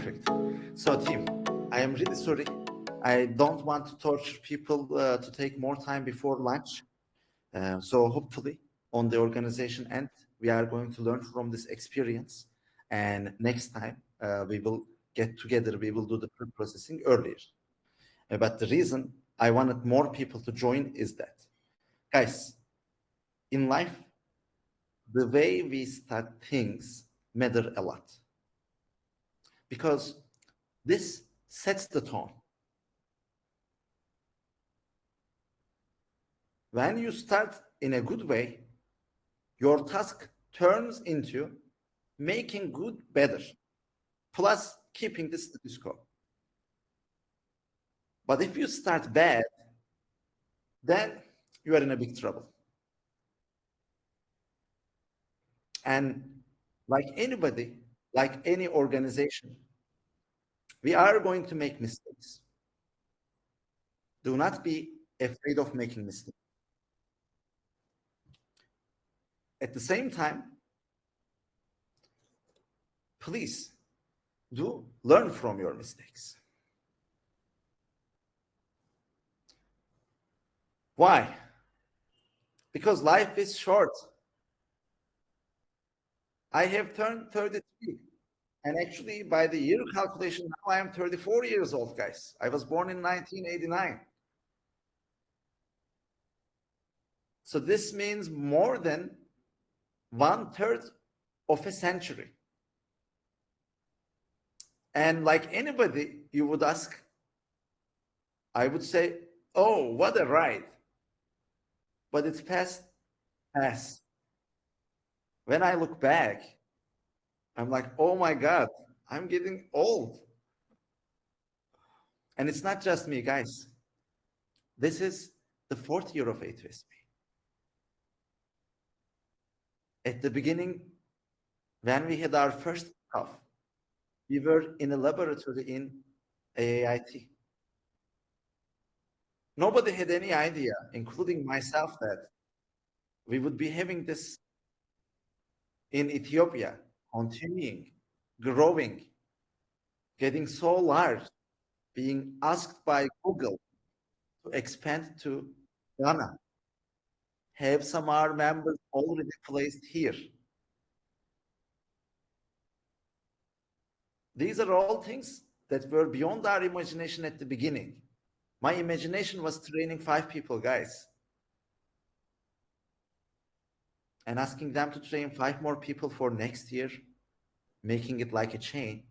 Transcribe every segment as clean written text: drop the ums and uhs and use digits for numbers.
Perfect. So team, I am really sorry. I don't want to torture people to take more time before lunch. So hopefully on the organization end, we are going to learn from this experience. And next time we will get together, we will do the pre-processing earlier. But the reason I wanted more people to join is that, guys, in life, the way we start things matter a lot. Because this sets the tone. When you start in a good way, your task turns into making good better, plus keeping the status quo. But if you start bad, then you are in a big trouble. And like anybody, like any organization, we are going to make mistakes. Do not be afraid of making mistakes. At the same time, please do learn from your mistakes. Why? Because life is short. I have turned 33. And actually, by the year calculation, now I am 34 years old, guys. I was born in 1989. So this means more than 1/3 of a century. And like anybody, you would ask, I would say, oh, what a ride. But it's past. When I look back, I'm like, oh my God, I'm getting old. And it's not just me, guys. This is the 4th year of A2SV. At the beginning, when we had our first kickoff, we were in a laboratory in AAIT. Nobody had any idea, including myself, that we would be having this in Ethiopia, continuing, growing, getting so large, being asked by Google to expand to Ghana, have some of our members already placed here. These are all things that were beyond our imagination at the beginning. My imagination was training 5 people, guys, and asking them to train 5 more people for next year, making it like a chain,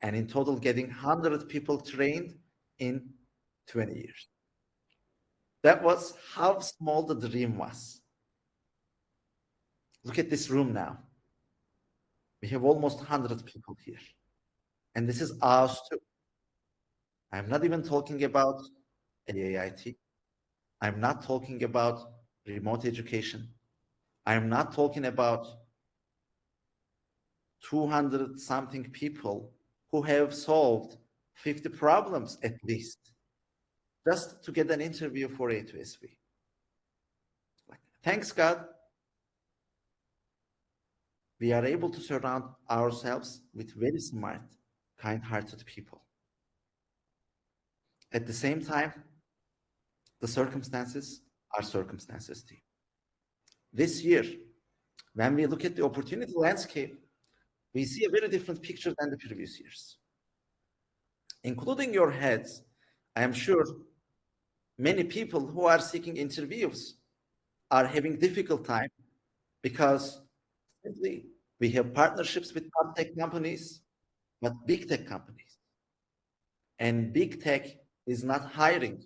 and in total getting 100 people trained in 20 years. That was how small the dream was. Look at this room now. We have almost 100 people here. And this is AASTU. I'm not even talking about AAIT. I'm not talking about remote education. I'm not talking about 200 something people who have solved 50 problems at least, just to get an interview for A2SV. Thanks God, we are able to surround ourselves with very smart, kind-hearted people. At the same time, the circumstances are circumstances too. This year, when we look at the opportunity landscape, we see a very different picture than the previous years. Including your heads, I am sure many people who are seeking interviews are having difficult time because simply we have partnerships with top tech companies, but big tech companies. And big tech is not hiring.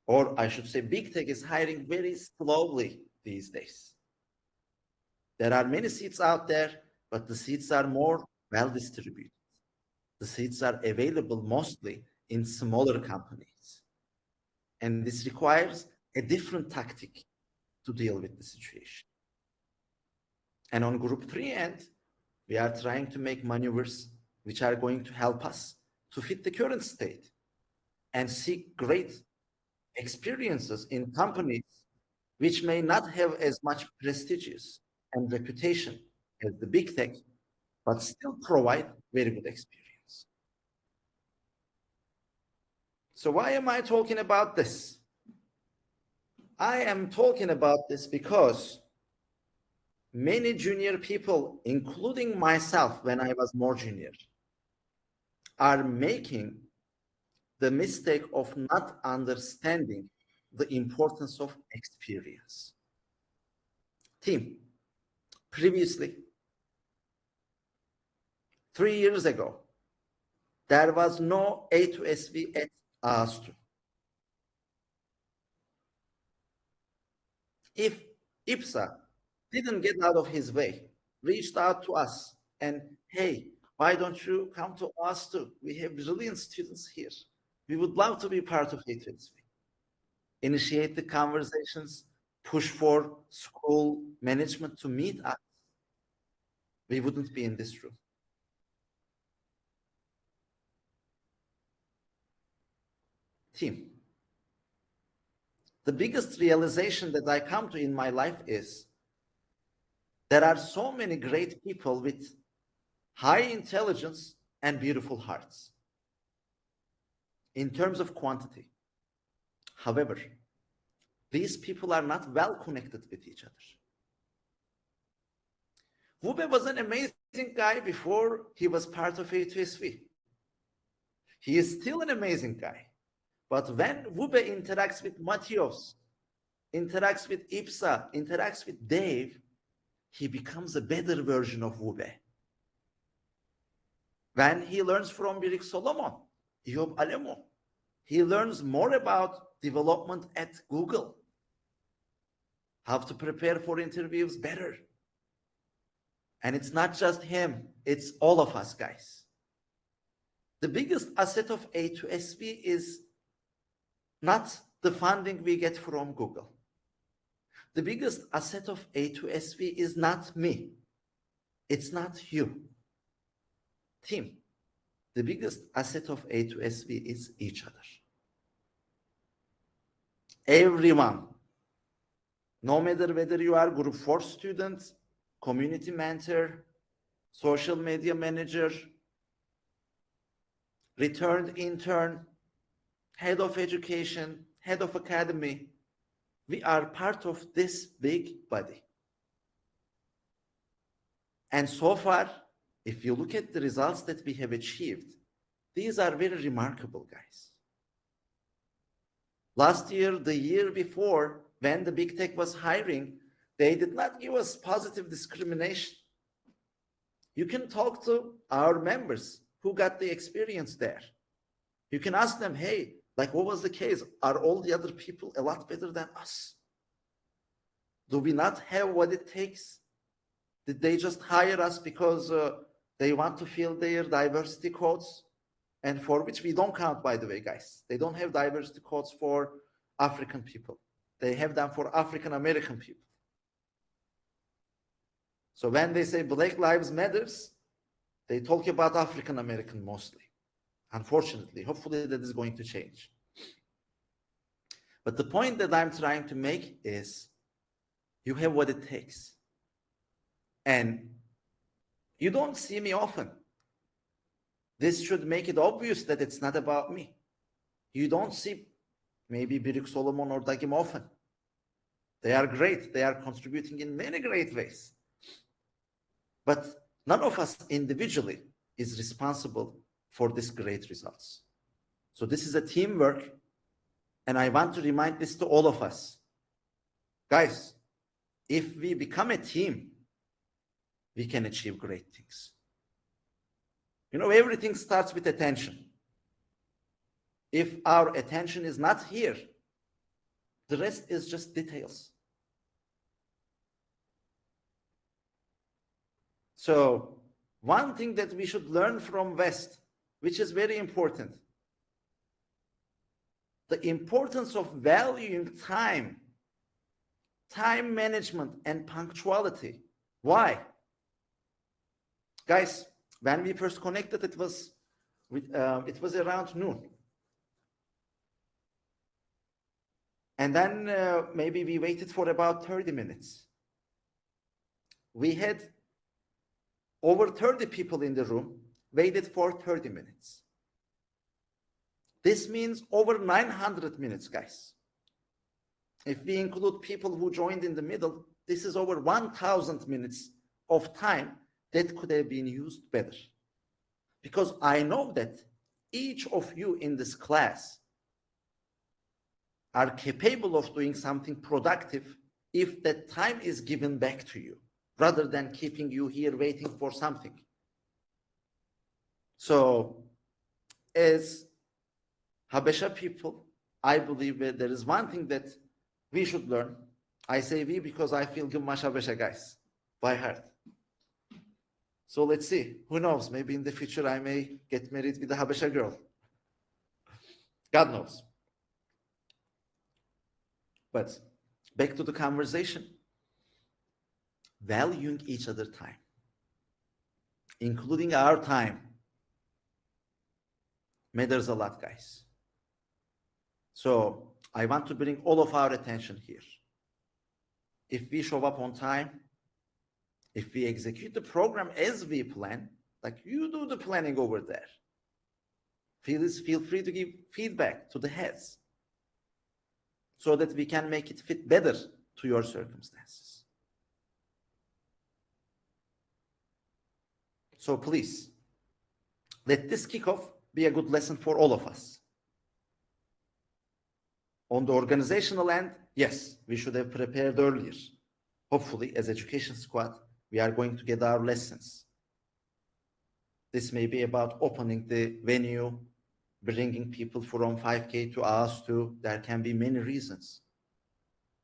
Or I should say big tech is hiring very slowly these days. There are many seats out there, but the seats are more well distributed. The seats are available mostly in smaller companies. And this requires a different tactic to deal with the situation. And on group 3 end, we are trying to make maneuvers which are going to help us to fit the current state and seek great experiences in companies which may not have as much prestigious and reputation as the big tech, but still provide very good experience. So why am I talking about this? I am talking about this because many junior people, including myself when I was more junior, are making the mistake of not understanding the importance of experience. Team, previously, 3 years ago, there was no A2SV at AASTU. If IPSA didn't get out of his way, reached out to us and, hey, why don't you come to AASTU? We have brilliant students here. We would love to be part of A2SV. Initiate the conversations, push for school management to meet us. We wouldn't be in this room. Team, the biggest realization that I come to in my life is there are so many great people with high intelligence and beautiful hearts in terms of quantity. However, these people are not well connected with each other. Wube was an amazing guy before he was part of A2SV. He is still an amazing guy. But when Wube interacts with Matthios, interacts with Ipsa, interacts with Dave, he becomes a better version of Wube. When he learns from Birik Solomon, Eyob Alemo, he learns more about development at Google, how to prepare for interviews better. And it's not just him, it's all of us, guys. The biggest asset of A2SV is not the funding we get from Google. The biggest asset of A2SV is not me. It's not you. Team, the biggest asset of A2SV is each other. Everyone, no matter whether you are group 4 student, community mentor, social media manager, returned intern, head of education, head of academy, we are part of this big body. And so far, if you look at the results that we have achieved, these are very remarkable, guys. Last year, the year before, when the big tech was hiring, they did not give us positive discrimination. You can talk to our members who got the experience there. You can ask them, hey, like what was the case? Are all the other people a lot better than us? Do we not have what it takes? Did they just hire us because they want to fill their diversity quotas? And for which we don't count, by the way, guys. They don't have diversity quotas for African people. They have them for African American people. So when they say Black Lives Matters, they talk about African American mostly. Unfortunately, hopefully that is going to change. But the point that I'm trying to make is you have what it takes. And you don't see me often. This should make it obvious that it's not about me. You don't see maybe Birik Solomon or Dagim often. They are great. They are contributing in many great ways. But none of us individually is responsible for these great results. So this is a teamwork, and I want to remind this to all of us. Guys, if we become a team, we can achieve great things. You know, everything starts with attention. If our attention is not here, the rest is just details. So one thing that we should learn from West, which is very important, the importance of valuing time management and punctuality. Why? Guys, when we first connected, it was around noon. And then maybe we waited for about 30 minutes. We had over 30 people in the room waited for 30 minutes. This means over 900 minutes, guys. If we include people who joined in the middle, this is over 1,000 minutes of time that could have been used better. Because I know that each of you in this class are capable of doing something productive if that time is given back to you, rather than keeping you here waiting for something. So, as Habesha people, I believe that there is one thing that we should learn. I say we because I feel Gimmash Habesha guys by heart. So let's see. Who knows? Maybe in the future I may get married with a Habesha girl. God knows. But back to the conversation. Valuing each other's time, including our time, matters a lot, guys. So I want to bring all of our attention here. If we show up on time, if we execute the program as we plan, like you do the planning over there, feel free to give feedback to the heads so that we can make it fit better to your circumstances. So please, let this kickoff be a good lesson for all of us. On the organizational end, yes, we should have prepared earlier. Hopefully, as Education Squad, we are going to get our lessons. This may be about opening the venue, bringing people from 5K to AASTU. There can be many reasons.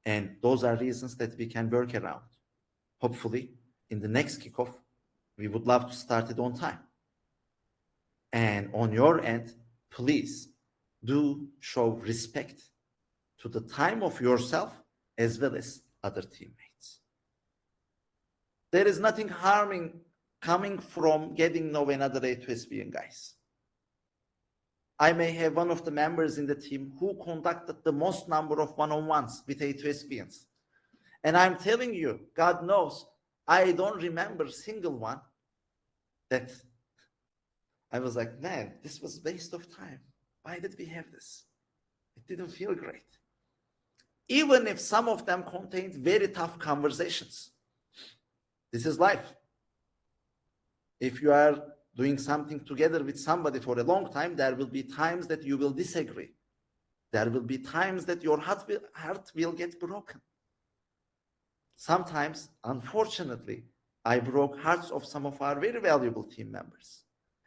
And those are reasons that we can work around. Hopefully, in the next kickoff, we would love to start it on time. And on your end, please do show respect to the time of yourself as well as other teammates. There is nothing harming coming from getting know another A2SVian guys. I may have one of the members in the team who conducted the most number of one-on-ones with A2SVians. And I'm telling you, God knows, I don't remember a single one that I was like, man, this was a waste of time. Why did we have this? It didn't feel great. Even if some of them contained very tough conversations. This is life. If you are doing something together with somebody for a long time, there will be times that you will disagree. There will be times that your heart will get broken. Sometimes, unfortunately, I broke hearts of some of our very valuable team members.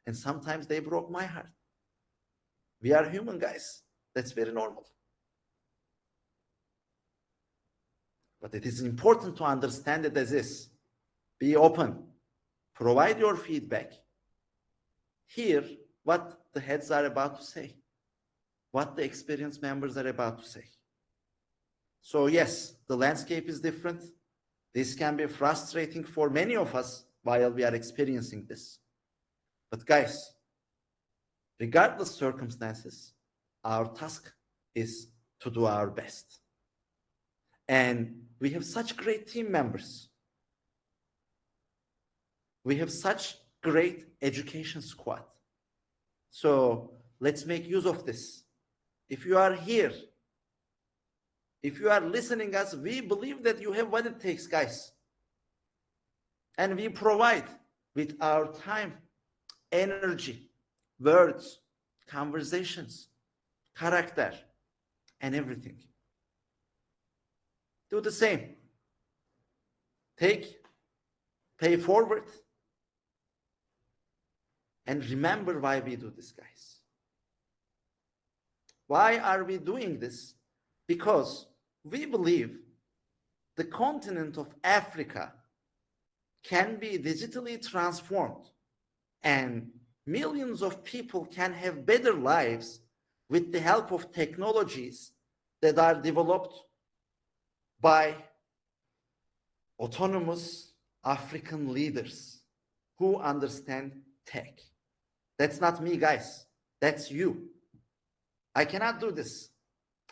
And sometimes they broke my heart. We are human, guys. That's very normal. But it is important to understand it as is. Be open. Provide your feedback. Hear what the heads are about to say. What the experienced members are about to say. So yes, the landscape is different. This can be frustrating for many of us while we are experiencing this. But guys, regardless circumstances, our task is to do our best. And we have such great team members. We have such great education squad. So let's make use of this. If you are here, if you are listening us, we believe that you have what it takes, guys. And we provide with our time, energy, words, conversations, character, and everything. Do the same. Pay forward, and remember why we do this, guys. Why are we doing this? Because we believe the continent of Africa can be digitally transformed and millions of people can have better lives with the help of technologies that are developed by autonomous African leaders who understand tech. That's not me, guys. That's you. I cannot do this.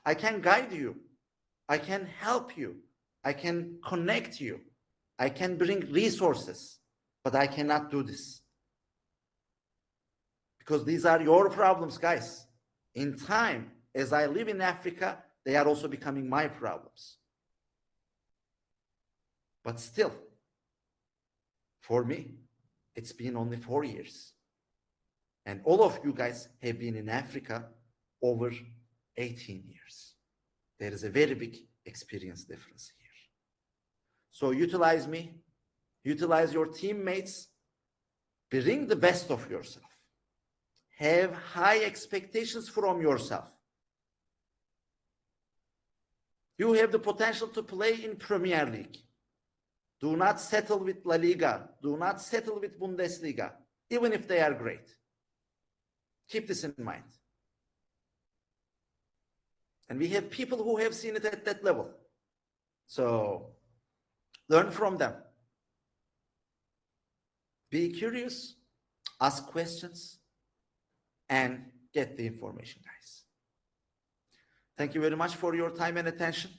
I can guide you. I can help you. I can connect you. I can bring resources. but I cannot do this. Because these are your problems, guys. In time, as I live in Africa, they are also becoming my problems. But still, for me, it's been only 4 years. And all of you guys have been in Africa over 18 years. There is a very big experience difference here. So utilize me, utilize your teammates, bring the best of yourself. Have high expectations from yourself. You have the potential to play in Premier League. Do not settle with La Liga. Do not settle with Bundesliga, even if they are great. Keep this in mind. And we have people who have seen it at that level. So learn from them. Be curious, ask questions, and get the information, guys. Thank you very much for your time and attention.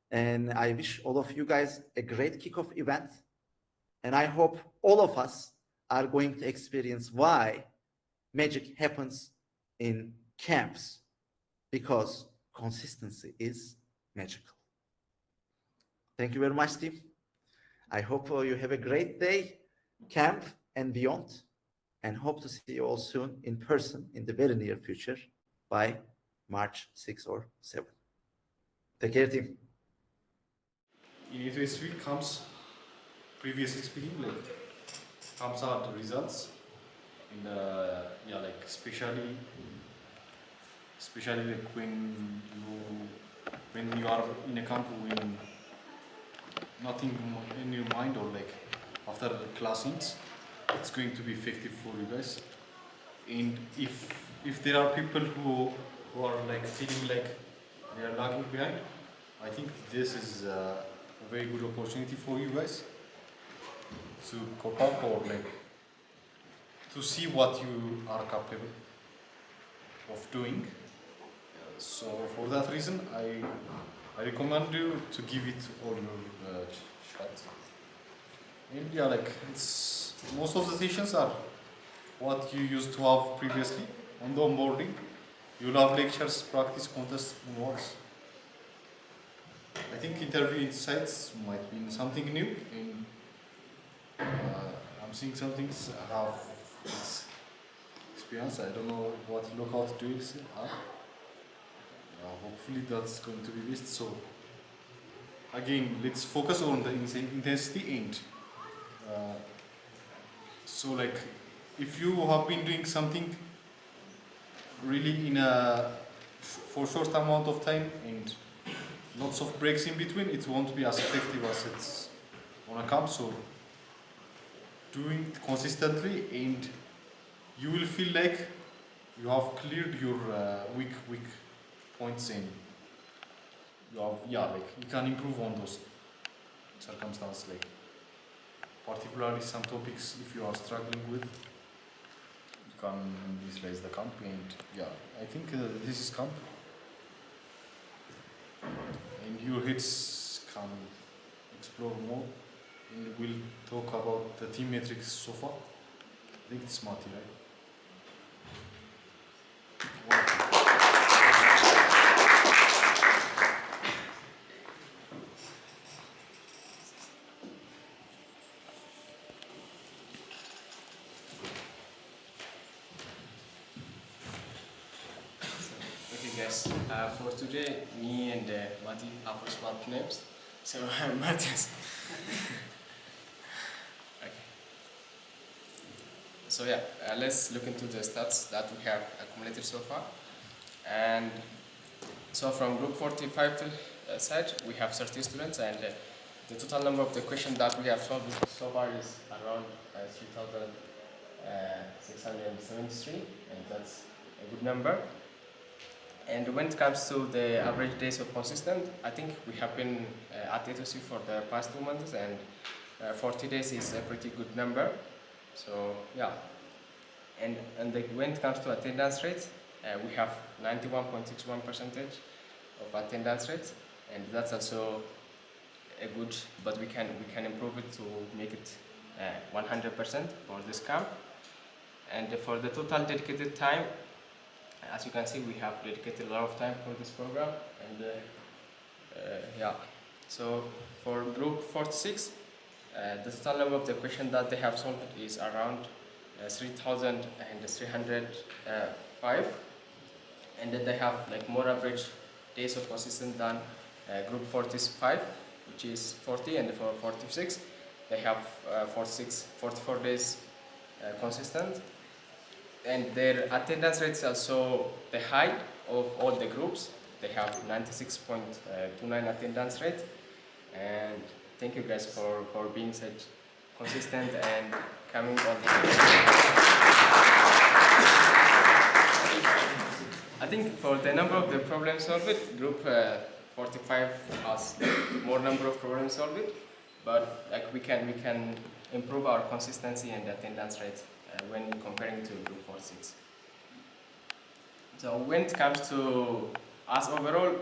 And I wish all of you guys a great kickoff event. And I hope all of us are going to experience why magic happens in camps, because consistency is magical. Thank you very much, team. I hope you have a great day, camp and beyond, and hope to see you all soon in person in the very near future by March 6 or 7. Take care, team. In A2SV comes, previously speaking, like comes out the results. In the like especially like when you are in a camp when nothing in your mind, or like after the class ends, it's going to be effective for you guys. And if there are people who are like feeling like they are lagging behind, I think this is a very good opportunity for you guys to cope up, or like to see what you are capable of doing. So for that reason, I recommend you to give it all your shots. And yeah, like it's most of the sessions are what you used to have previously on the onboarding. You'll have lectures, practice, contests, and awards. I think interview insights might be something new, and I'm seeing some things I have experience. I don't know what lookout tools are. Hopefully that's going to be missed. So again, let's focus on the intensity and so like if you have been doing something really in a for short amount of time and lots of breaks in between, it won't be as effective as it's on a camp. So doing it consistently, and you will feel like you have cleared your weak points, and you have like you can improve on those circumstances, like particularly some topics if you are struggling with, you can visualize the camp. And I think this is camp, and your heads can explore more, and we'll talk about the team metrics so far. I think it's Mati, right? Wonderful. Okay guys, for today, me and Mati have smart names. So Matthias. Okay. So yeah, let's look into the stats that we have accumulated so far. And so from group 45 side, we have 30 students, and the total number of the questions that we have solved so far is around 3,673, and that's a good number. And when it comes to the average days of consistent, I think we have been at A2SV for the past 2 months, and 40 days is a pretty good number. So yeah, and when it comes to attendance rate, we have 91.61% of attendance rate, and that's also a good, but we can improve it to make it 100% for this camp. And for the total dedicated time, as you can see, we have dedicated a lot of time for this program. And yeah, so for group 46, the total number of the questions that they have solved is around 3,305, and then they have like more average days of consistent than group 45, which is 40, and for 46 they have 44 days consistent, and their attendance rate is also the high of all the groups. They have 96.29 attendance rate, and thank you guys for being such consistent and coming on the I think for the number of the problems solved, group 45 has more number of problems solved, but like we can improve our consistency and attendance rate when comparing to group 46. So when it comes to us overall,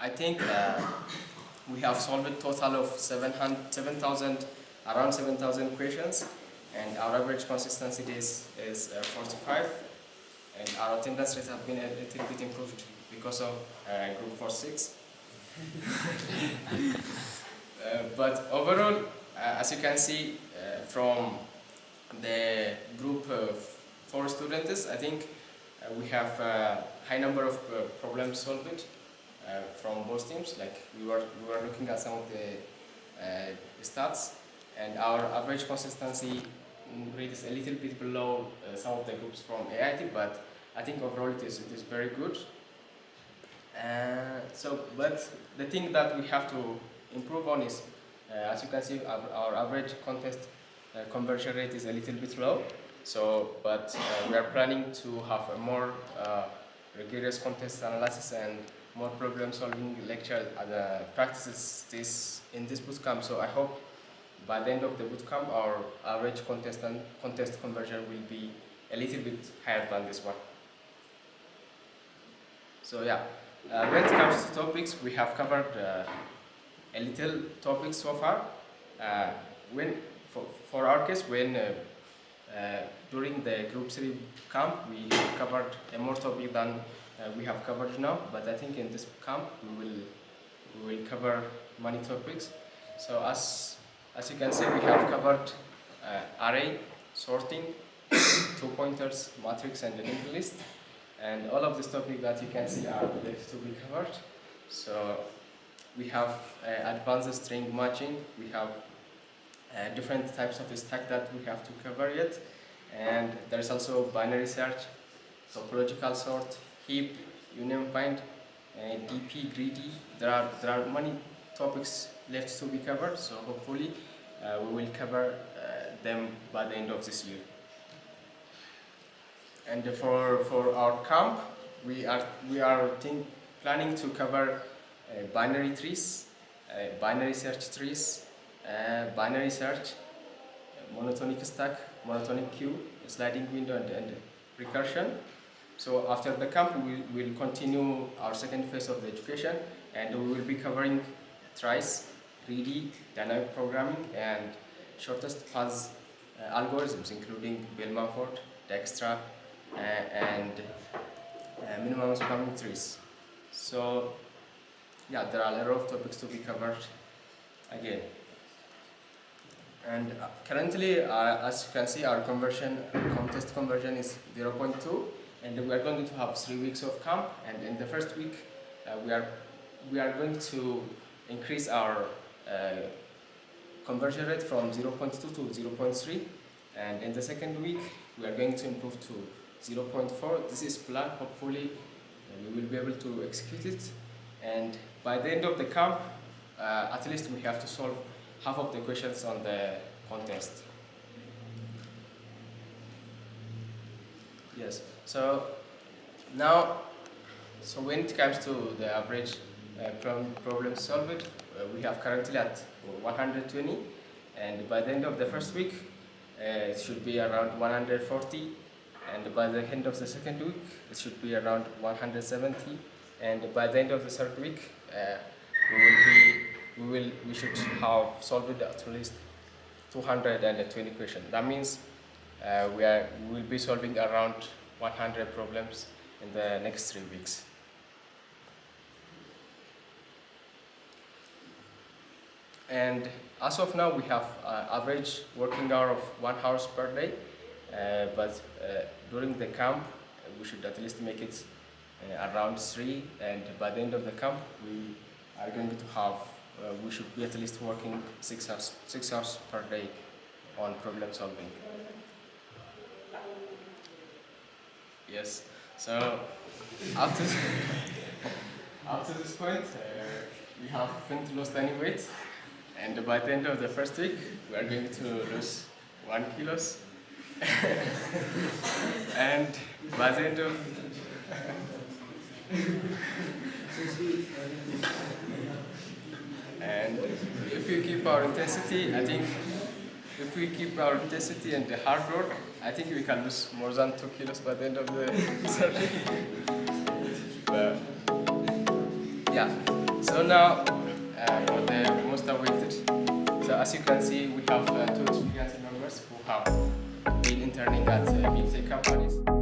I think we have solved a total of 7,000, around 7,000 questions, and our average consistency days is 45, and our attendance rate have been a little bit improved because of group 46. But overall, as you can see from the group 4 students, I think we have a high number of problems solved from both teams. Like we were looking at some of the stats, and our average consistency rate is a little bit below some of the groups from AIT, but I think overall it is very good. But the thing that we have to improve on is, as you can see, our average contest conversion rate is a little bit low. But we are planning to have a more rigorous contest analysis and more problem-solving lecture practices in this bootcamp. So I hope by the end of the bootcamp, our average contest conversion will be a little bit higher than this one. So yeah, when it comes to topics, we have covered a little topics so far. For our case, when during the group 3 camp, we have covered a more topic than we have covered now, but I think in this camp we will cover many topics. So as you can see, we have covered array, sorting, 2 pointers, matrix, and the linked list, and all of these topics that you can see are left to be covered. So we have advanced string matching, we have different types of stack that we have to cover yet, and there's also binary search, topological sort, heap, union find, DP, greedy. There are many topics left to be covered, so hopefully we will cover them by the end of this year. And for our camp, we are planning to cover binary trees, binary search trees, binary search, monotonic stack, monotonic queue, sliding window, and recursion. So after the camp, we will continue our second phase of the education, and we will be covering tries, greedy, dynamic programming, and shortest path algorithms, including Bell-Mumford, Dijkstra, and minimum spanning trees. So yeah, there are a lot of topics to be covered again. And currently, as you can see, our contest conversion is 0.2, and we are going to have 3 weeks of camp. And in the first week, we are going to increase our conversion rate from 0.2 to 0.3, and in the second week, we are going to improve to 0.4. This is planned. Hopefully, we will be able to execute it. And by the end of the camp, at least we have to solve half of the questions on the contest. Yes. So now, when it comes to the average problem solved, we have currently at 120, and by the end of the first week, it should be around 140, and by the end of the second week, it should be around 170, and by the end of the third week, we should have solved at least 220 questions. That means we will be solving around 100 problems in the next 3 weeks. And as of now, we have average working hour of 1 hour per day, but during the camp, we should at least make it around 3, and by the end of the camp, we are going to have, we should be at least working 6 hours per day on problem solving. Yes, so up to, up to this point, we haven't lost any weight. And by the end of the first week, we are going to lose 1 kilo. And by the end of and if we keep our intensity, I think if we keep our intensity and the hard work, I think we can lose more than 2 kilos by the end of the surgery. But yeah, so now for the most awaited. So as you can see, we have 2 experienced members who have been interning at big tech companies.